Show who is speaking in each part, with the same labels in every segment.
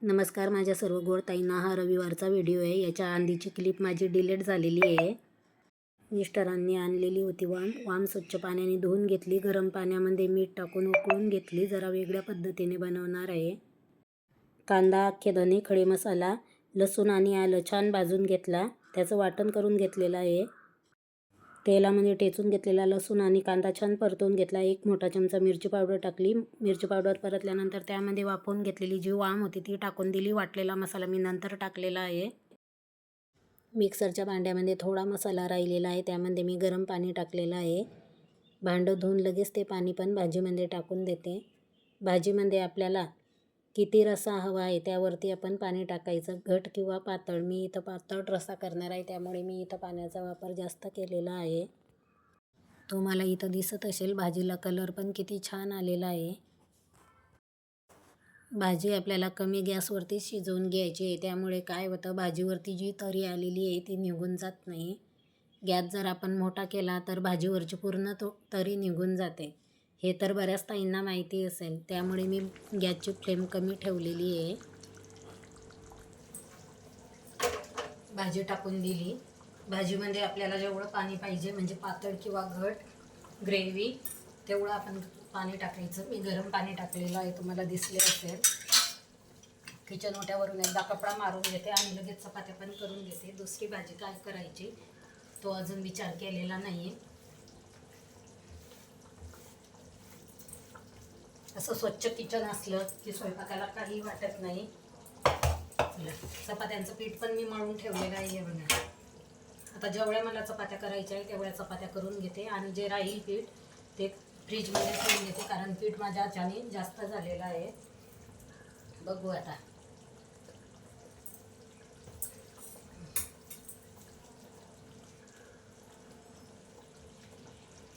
Speaker 1: नमस्कार माझ्या सर्व गोड ताईंना. हा रविवारचा व्हिडिओ आहे. याच्या आधीची क्लिप माझी डिलीट झालेली आहे. मिस्टरांनी आणलेली होती वाम स्वच्छ पाण्याने धुवून घेतली. गरम पाण्यामध्ये मीठ टाकून उकळून घेतली. जरा वेगळ्या पद्धतीने बनवणार आहे. कांदा, अख्खे धने, खडे मसाला, लसूण आणि आलं छान भाजून घेतला. त्याचं वाटण करून घेतलेलं आहे. तेलामध्ये टेचून घेतलेला लसूण आणि कांदा छान परतवून घेतला. 1 मोठा चमचा मिरची पावडर टाकली. मिरची पावडर परतल्यानंतर त्यामध्ये वाफवून घेतलेली जी वाम होती ती टाकून दिली. वाटलेला मसाला मी नंतर टाकलेला आहे. मिक्सरच्या भांड्यामध्ये थोडा मसाला राहिलेला आहे. त्यामध्ये मी गरम पाणी टाकलेलं आहे. भांडं धुवून लगेच ते पाणी पण भाजीमध्ये टाकून देते. भाजीमध्ये आपल्याला किती रस्सा हवा आहे त्यावरती आपण पाणी टाकायचं, घट किंवा पातळ. मी इथं पातळ रस्सा करणार आहे त्यामुळे मी इथं पाण्याचा वापर जास्त केलेला आहे. तुम्हाला इथं दिसत असेल भाजीला कलर पण किती छान आलेला आहे. भाजी आपल्याला कमी गॅसवरती शिजवून घ्यायची आहे. त्यामुळे काय होतं, भाजीवरती जी तरी आलेली आहे ती निघून जात नाही. गॅस जर आपण मोठा केला तर भाजीवरची पूर्ण तरी निघून जाते. हे तर बऱ्याच ताईंना माहिती असेल. त्यामुळे मी गॅसची फ्लेम कमी ठेवलेली आहे. भाजी टाकून दिली. भाजीमध्ये आपल्याला जेवढं पाणी पाहिजे म्हणजे पातळ किंवा घट ग्रेव्ही तेवढं आपण पाणी टाकायचं. मी गरम पाणी टाकलेलं आहे, तुम्हाला दिसले असेल. किचन ओट्यावरून एकदा कपडा मारून घेते आणि लगेच चपात्या पण करून घेते. दुसरी भाजी काय करायची तो अजून विचार केलेला नाही आहे. असं स्वच्छ किचन असलं की स्वयंपाकाला काही वाटत नाही. चपात्यांचं पीठ पण मी मळून ठेवलेलं आहे बघा. आता जेवढ्या मला चपात्या करायच्या आहे तेवढ्या चपात्या करून घेते आणि जे राहील पीठ ते फ्रीजमध्ये ठेवून घेते, कारण पीठ माझ्या हाताने जास्त झालेलं आहे. बघू आता.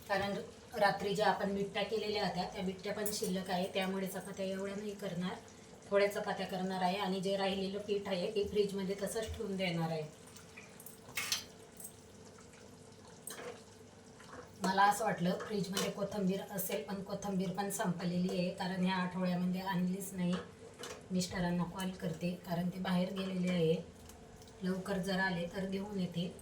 Speaker 1: कारण रात्री ज्या आपण बिट्ट्या केलेल्या होत्या त्या बिट्ट्या पण शिल्लक आहे. त्यामुळे चपात्या एवढ्या नाही करणार, थोड्या चपात्या करणार आहे. आणि जे राहिलेलं पीठ आहे ते फ्रीजमध्ये तसंच ठेवून देणार आहे. मला असं वाटलं फ्रीजमध्ये कोथिंबीर असेल, पण कोथिंबीर पण संपलेली आहे. कारण ह्या आठवड्यामध्ये आणलीच नाही. मिस्टरांना कॉल करते कारण ते बाहेर गेलेले आहे. लवकर जर आले तर घेऊन येते.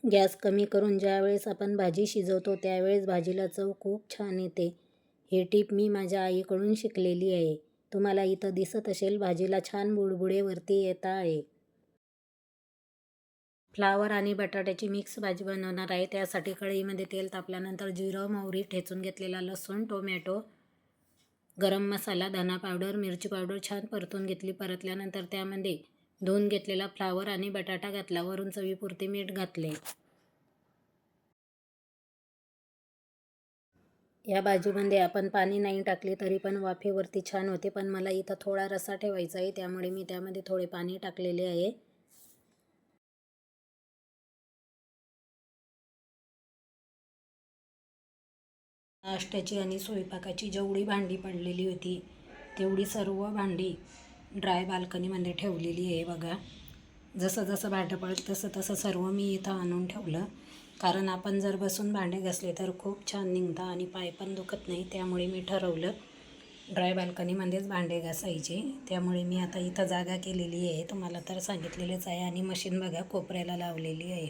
Speaker 1: गॅस कमी करून ज्यावेळेस आपण भाजी शिजवतो त्यावेळेस भाजीला चव खूप छान येते. हे टीप मी माझ्या आईकडून शिकलेली आहे. तुम्हाला इथं दिसत असेल भाजीला छान बुडबुडे वरती येत आहे. फ्लावर आणि बटाट्याची मिक्स भाजी बनवणार आहे. त्यासाठी कढईमध्ये तेल तापल्यानंतर जिरं, मोहरी, ठेचून घेतलेला लसूण, टोमॅटो, गरम मसाला, धना पावडर, मिरची पावडर छान परतून घेतली. परतल्यानंतर त्यामध्ये धुवून घेतलेला फ्लावर आणि बटाटा घातला. वरून चवीपुरते मीठ घातले. या भाजीमध्ये आपण पाणी नाही टाकले तरी पण वाफेवरती छान होते, पण मला इथं थोडा रस्सा ठेवायचा आहे त्यामुळे मी त्यामध्ये थोडे पाणी टाकलेले आहे. नाश्त्याची आणि स्वयंपाकाची जेवढी भांडी पडलेली होती तेवढी सर्व भांडी ड्राय बाल्कनीमध्ये ठेवलेली आहे बघा. जसं जसं भांडं पडेल तसं तसं सर्व मी इथं आणून ठेवलं. कारण आपण जर बसून भांडे घासले तर खूप छान निघतात आणि पाय पण दुखत नाही. त्यामुळे मी ठरवलं ड्राय बाल्कनीमध्येच भांडे घासायचे. त्यामुळे मी आता इथं जागा केलेली आहे, तुम्हाला तर सांगितलेलंच आहे. आणि मशीन बघा कोपऱ्याला लावलेली आहे.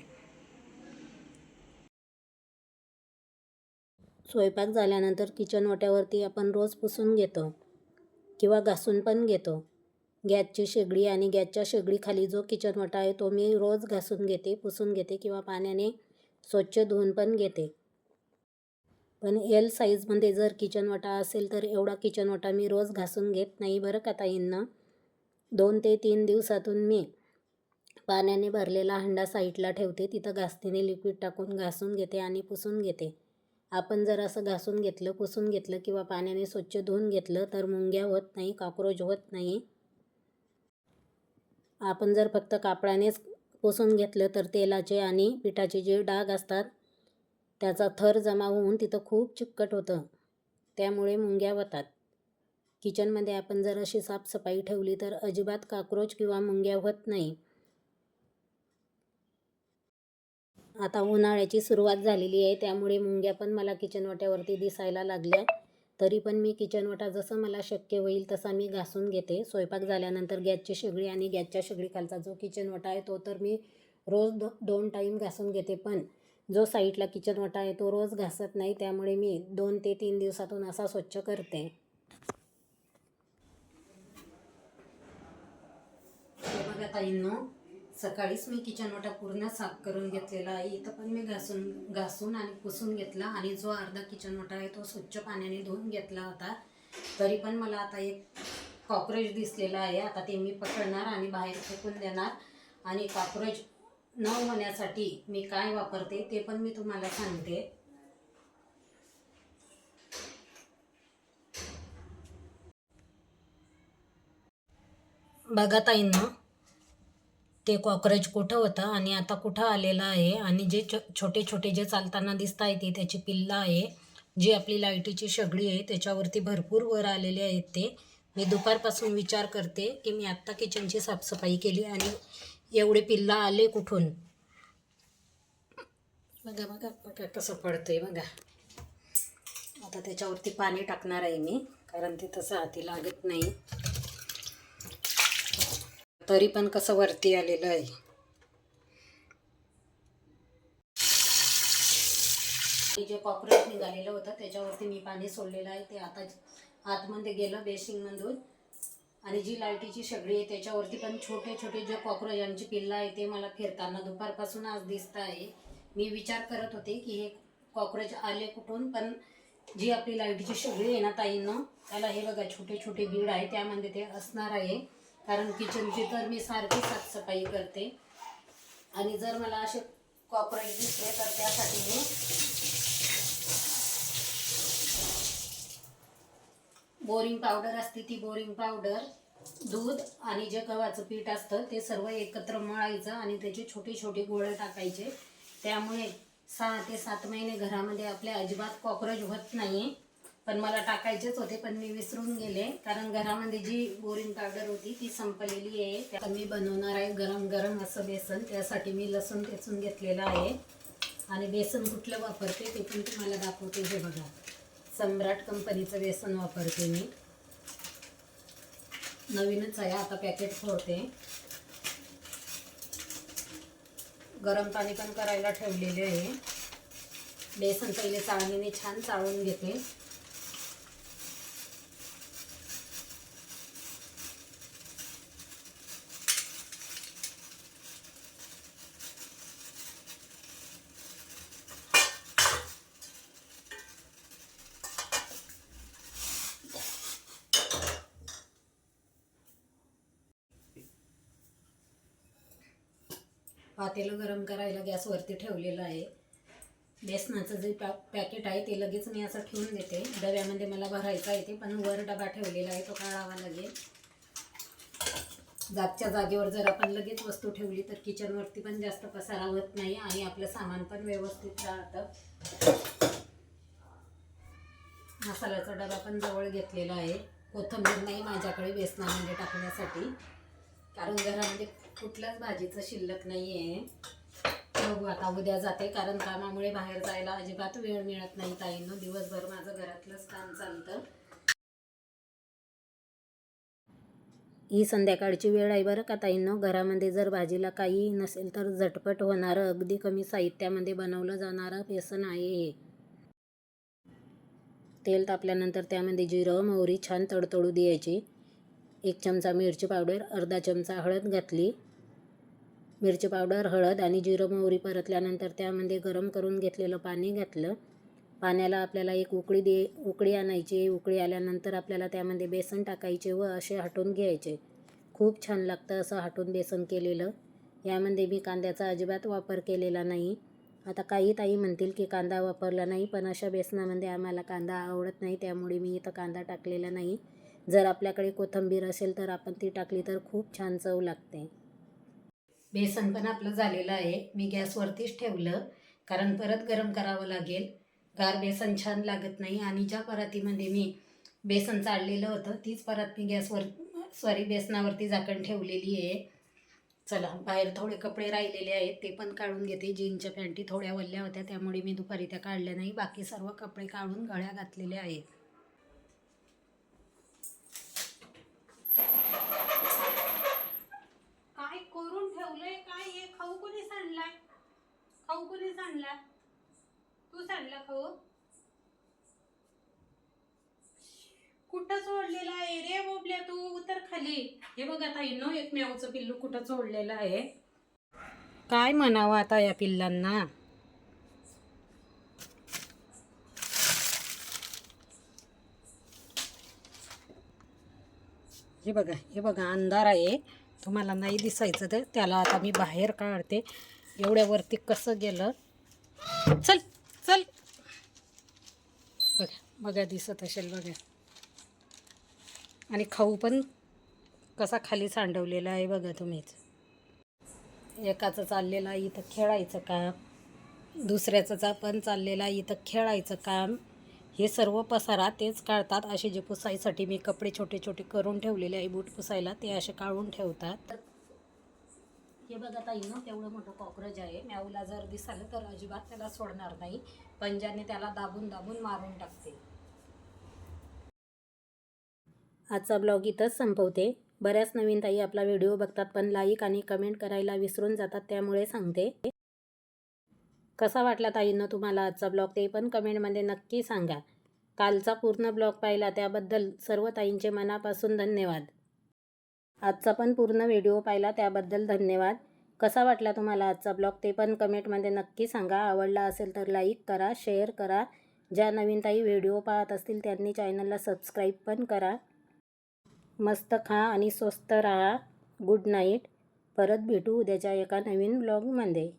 Speaker 1: स्वयंपाक झाल्यानंतर किचन ओट्यावरती आपण रोज पुसून घेतो किंवा घासून पण घेतो. गॅसची शेगडी आणि गॅसच्या शेगडीखाली जो किचन ओटा आहे तो मी रोज घासून घेते, पुसून घेते किंवा पाण्याने स्वच्छ धुवून पण घेते. पण एल साईजमध्ये जर किचन ओटा असेल तर एवढा किचन ओटा मी रोज घासून घेत नाही बरं का ताईंना. 2 ते 3 दिवसातून मी पाण्याने भरलेला हंडा साईडला ठेवते. तिथं घासणीने लिक्विड टाकून घासून घेते आणि पुसून घेते. आपण जर असं घासून घेतलं, पुसून घेतलं किंवा पाण्याने स्वच्छ धुवून घेतलं तर मुंग्या होत नाही, कॉक्रोच होत नाही. आपण जर फक्त कापडानेच पुसून घेतलं तर तेलाचे आणि पिठाचे जे डाग असतात त्याचा थर जमा होऊन तिथं खूप चिकट होतं, त्यामुळे मुंग्या होतात. किचनमध्ये आपण जर अशी साफसफाई ठेवली तर अजिबात कॉक्रोच किंवा मुंग्या होत नाही. आता उन्हाळ्याची सुरुवात झालेली आहे त्यामुळे मुंग्या पण मला किचन ओट्यावरती दिसायला लागल्या. तरी पण मी किचन ओटा जसं मला शक्य होईल तसा मी घासून घेते. स्वयंपाक झाल्यानंतर गॅसची शेगडी आणि गॅसच्या शेगडीखालचा जो किचन ओटा आहे तो तर मी रोज 2 टाईम घासून घेते. पण जो साईडला किचन ओटा आहे तो रोज घासत नाही, त्यामुळे मी 2 ते 3 दिवसातून असा स्वच्छ करते. हे बघा ताईंनो, सकाळीच मी किचन ओटा पूर्ण साफ करून घेतलेला आहे. इथं पण मी घासून आणि पुसून घेतला आणि जो अर्धा किचन ओटा आहे तो स्वच्छ पाण्याने धुवून घेतला होता. तरी पण मला आता एक कॉक्रोच दिसलेला आहे. आता ते मी पकडणार आणि बाहेर फेकून देणार. आणि कॉक्रोच न होण्यासाठी मी काय वापरते ते पण मी तुम्हाला सांगते. बघा ताईंनो, ते कॉक्रोच कुठं होतं आणि आता कुठं आलेलं आहे. आणि जे छोटे छोटे जे चालताना दिसत आहे ते त्याची पिल्लं आहे. जी आपली लाईटीची शेगडी आहे त्याच्यावरती भरपूर वर आलेले आहेत. ते मी दुपारपासून विचार करते की मी आत्ता किचनची साफसफाई केली आणि एवढे पिल्लं आले कुठून. बघा बघा बघा कसं पडतंय बघा. आता त्याच्यावरती पाणी टाकणार आहे मी, कारण ते तसं हाती लागत नाही. तरी पण कसं वरती आलेलं आहे. जे कॉक्रोच निघालेलं होतं त्याच्यावरती मी पाणी सोडलेलं आहे. ते आता आतमध्ये गेलं बेसिंगमधून. आणि जी लाईटीची शेगडी आहे त्याच्यावरती पण छोटे छोटे जे कॉक्रोचांची पिल्लं आहे ते मला फिरताना दुपारपासून आज दिसत आहे. मी विचार करत होते की हे कॉक्रोच आले कुठून. पण जी आपली लाईटीची शेगडी आहे ना ताईंनो, त्याला हे बघा छोटे छोटे बीड आहे, त्यामध्ये ते असणार आहे. कारण किचनची तर मी सारखी साफसफाई करते. आणि जर मला असे कॉक्रोच दिसले तर त्यासाठी मी बोरिंग पावडर असते, ती बोरिंग पावडर, दूध आणि जे गव्हाचं पीठ असतं ते सर्व एकत्र मळायचं आणि त्याचे छोटे छोटे गोळे टाकायचे. त्यामुळे 6 ते 7 महिने घरामध्ये आपल्या अजिबात कॉक्रोच होत नाही. पण मला टाकायचेच होते पण मी विसरून गेले, कारण घरामध्ये जी बोरिंग पावडर होती ती संपलेली आहे. त्या मी बनवणार आहे गरम गरम असं बेसन. त्यासाठी मी लसूण ठेचून घेतलेलं आहे. आणि बेसन कुठलं वापरते ते पण तुम्हाला दाखवते. हे बघा, सम्राट कंपनीचं बेसन वापरते मी. नवीनच आहे, आता पॅकेट फोडते. गरम पाणी पण करायला ठेवलेले आहे. बेसन पहिले चाळणीने छान चाळून घेते. पातेलं गरम करायला गॅसवरती ठेवलेलं आहे. बेसनाचं जे पॅकेट आहे ते लगेच मी असं ठेवून देते. डब्यामध्ये मला भरायचा आहे ते, पण वर डबा ठेवलेला आहे तो काढावा लागेल. जागच्या जागेवर जर आपण लगेच वस्तू ठेवली तर किचनवरती पण जास्त पसारा होत नाही आणि आपलं सामान पण व्यवस्थित राहतं. मसाल्याचा डबा पण जवळ घेतलेला आहे. कोथिंबीर नाही माझ्याकडे बेसनामध्ये टाकण्यासाठी, कारण घरामध्ये कुठल्याच भाजीचं शिल्लक नाही आहे. बघू आता उद्या जाते, कारण कामामुळे बाहेर जायला अजिबात वेळ मिळत नाही ताईंनो. दिवसभर माझं घरातलंच काम चालतं. ही संध्याकाळची वेळ आहे बरं का ताईंनो. घरामध्ये जर भाजीला काही नसेल तर झटपट होणारं, अगदी कमी साहित्यामध्ये बनवलं जाणारं बेसन आहे हे. तेल तापल्यानंतर त्यामध्ये जिरं मोहरी छान तडतडू द्यायची. 1 चमचा मिरची पावडर, अर्धा चमचा हळद घातली. मिरची पावडर, हळद आणि जिरं मोहरी परतल्यानंतर त्यामध्ये गरम करून घेतलेलं पाणी घातलं. पाण्याला आपल्याला एक उकळी आणायची. उकळी आल्यानंतर आपल्याला त्यामध्ये बेसन टाकायचे व असे हटवून घ्यायचे. खूप छान लागतं असं हटवून बेसन केलेलं. यामध्ये मी कांद्याचा अजिबात वापर केलेला नाही. आता काही ताई म्हणतील की कांदा वापरला नाही, पण अशा बेसनामध्ये आम्हाला कांदा आवडत नाही, त्यामुळे मी इथं कांदा टाकलेला नाही. जर आपल्याकडे कोथिंबीर असेल तर आपण ती टाकली तर खूप छान चव लागते. बेसन पण आपलं झालेलं आहे. मी गॅसवरतीच ठेवलं, कारण परत गरम करावं लागेल. गार बेसन छान लागत नाही. आणि ज्या परातीमध्ये मी बेसन चाळलेलं होतं तीच परात मी बेसनावरती झाकण ठेवलेली आहे. चला, बाहेर थोडे कपडे राहिलेले आहेत ते पण काढून घेते. जीनच्या पॅन्टी थोड्या वल्ल्या होत्या त्यामुळे मी दुपारी त्या काढल्या नाही. बाकी सर्व कपडे काढून गळ्या घातलेल्या आहेत. कुठं सोडलेला आहे रे बोबल्या, तू उतर खाली. हे बघा ताईंनो, एक म्याऊचं पिल्लू कुठं सोडलेलं आहे. काय म्हणावं आता या पिल्लांना. हे बघा, हे बघा, अंधार आहे, तुम्हाला नाही दिसायचं तर त्याला आता मी बाहेर काढते. एवढ्यावरती कसं गेलं. चल चल. बघा बघा, दिसत असेल बघा. आणि खाऊ पण कसा खाली सांडवलेला आहे बघा तुम्हीच. एकाचं चाललेलं आहे इथं खेळायचं काम, दुसऱ्याचं पण चाललेलं आहे इथं खेळायचं काम. हे सर्व पसारा तेच काढतात. असे जे पुसायसाठी मी कपडे छोटे छोटे करून ठेवलेले आहे बूट पुसायला, ते असे काढून ठेवतात. हे बघा ताईंनो, तेवढं मोठं कॉक्रोच आहे. म्याऊला जर दिसलं तर अजिबात त्याला सोडणार नाही. पंजाने त्याला दाबून दाबून मारून टाकते. आजचा ब्लॉग इथंच संपवते. बऱ्याच नवीन ताई आपला व्हिडिओ बघतात पण लाईक आणि कमेंट करायला विसरून जातात, त्यामुळे सांगते. कसा वाटला ताईंनो तुम्हाला आजचा ब्लॉग, ते पण कमेंटमध्ये नक्की सांगा. कालचा पूर्ण ब्लॉग पाहिला त्याबद्दल सर्व ताईंचे मनापासून धन्यवाद. आजचा पण पूर्ण व्हिडिओ पाहिला त्याबद्दल धन्यवाद. कसा वाटला तुम्हाला आजचा ब्लॉग, ते पण कमेंटमध्ये नक्की सांगा. आवडला असेल तर लाईक करा, शेअर करा. ज्या नवीन ताई व्हिडिओ पाहत असतील त्यांनी चॅनलला सबस्क्राईब पण करा. मस्त खा आणि स्वस्त राहा. Good night. परत भेटू उद्याच्या एका नवीन ब्लॉगमध्ये.